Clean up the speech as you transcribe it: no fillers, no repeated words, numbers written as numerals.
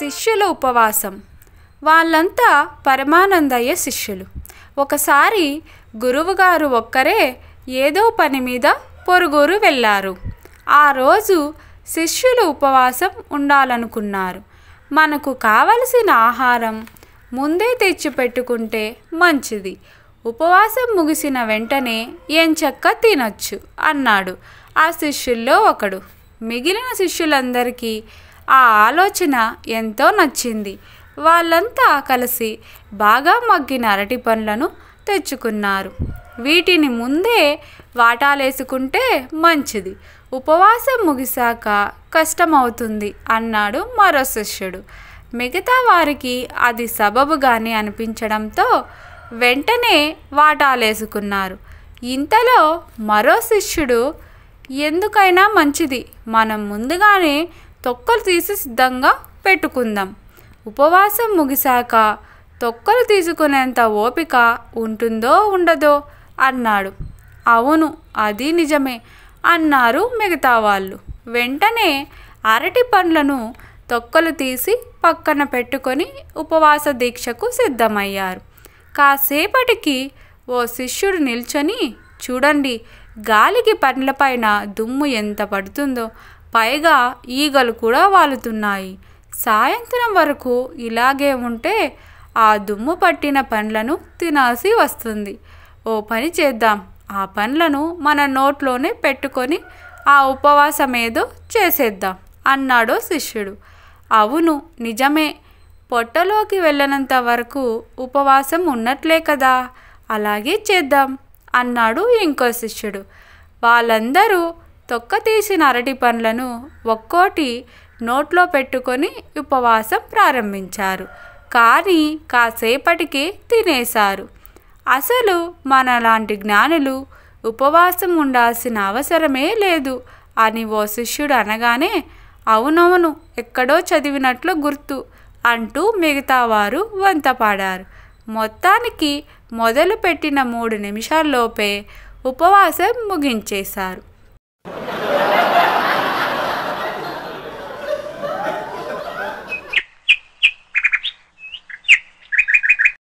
శిష్యుల ఉపవాసం. వాళ్ళంతా పరమానందయ్య శిష్యులు. ఒకసారి గురువుగారు ఒక్కరే ఏదో పని మీద పొరుగురు వెళ్ళారు. ఆ రోజు శిష్యులు ఉపవాసం ఉండాలనుకున్నారు. మనకు కావలసిన ఆహారం ముందే తెచ్చిపెట్టుకుంటే మంచిది. ఉపవాసం ముగిసిన వెంటనే ఎంచక్కా తినొచ్చు అన్నాడు ఆ శిష్యుల్లో ఒకడు. మిగిలిన శిష్యులందరికీ ఆ ఆలోచన ఎంతో నచ్చింది. వాళ్ళంతా కలిసి బాగా మగ్గిన అరటి పండ్లను తెచ్చుకున్నారు. వీటిని ముందే వాటాలేసుకుంటే మంచిది, ఉపవాసం ముగిశాక కష్టమవుతుంది అన్నాడు మరో శిష్యుడు. మిగతా వారికి అది సబబుగానే అనిపించడంతో వెంటనే వాటాలేసుకున్నారు. ఇంతలో మరో శిష్యుడు, ఎందుకైనా మంచిది, మనం ముందుగానే తొక్కలు తీసి సిద్ధంగా పెట్టుకుందాం. ఉపవాసం ముగిశాక తొక్కలు తీసుకునేంత ఓపిక ఉంటుందో ఉండదో అన్నాడు. అవును, అది నిజమే అన్నారు మిగతా వాళ్ళు. వెంటనే అరటి పండ్లను తొక్కలు తీసి పక్కన పెట్టుకొని ఉపవాస దీక్షకు సిద్ధమయ్యారు. కాసేపటికి ఓ శిష్యుడు నిల్చొని, చూడండి, గాలికి పండ్లపైన దుమ్ము ఎంత పడుతుందో, పైగా ఈగలు కూడా వాలుతున్నాయి. సాయంత్రం వరకు ఇలాగే ఉంటే ఆ దుమ్ము పట్టిన పండ్లను తినాల్సి వస్తుంది. ఓ పని చేద్దాం, ఆ పండ్లను మన నోట్లోనే పెట్టుకొని ఆ ఉపవాసమేదో చేసేద్దాం అన్నాడో శిష్యుడు. అవును, నిజమే, పొట్టలోకి వెళ్ళనంత వరకు ఉపవాసం ఉన్నట్లే కదా, అలాగే చేద్దాం అన్నాడు ఇంకో శిష్యుడు. వాళ్ళందరూ తొక్క తీసిన అరటి పండ్లను ఒక్కోటి నోట్లో పెట్టుకొని ఉపవాసం ప్రారంభించారు. కానీ కాసేపటికి తినేశారు. అసలు మనలాంటి జ్ఞానులు ఉపవాసం ఉండాల్సిన అవసరమే లేదు అని ఓ శిష్యుడు అనగానే, అవునవును, ఎక్కడో చదివినట్లు గుర్తు అంటూ మిగతా వారు వంతపాడారు. మొత్తానికి మొదలుపెట్టిన 3 నిమిషాల్లోపే ఉపవాసం ముగించేశారు.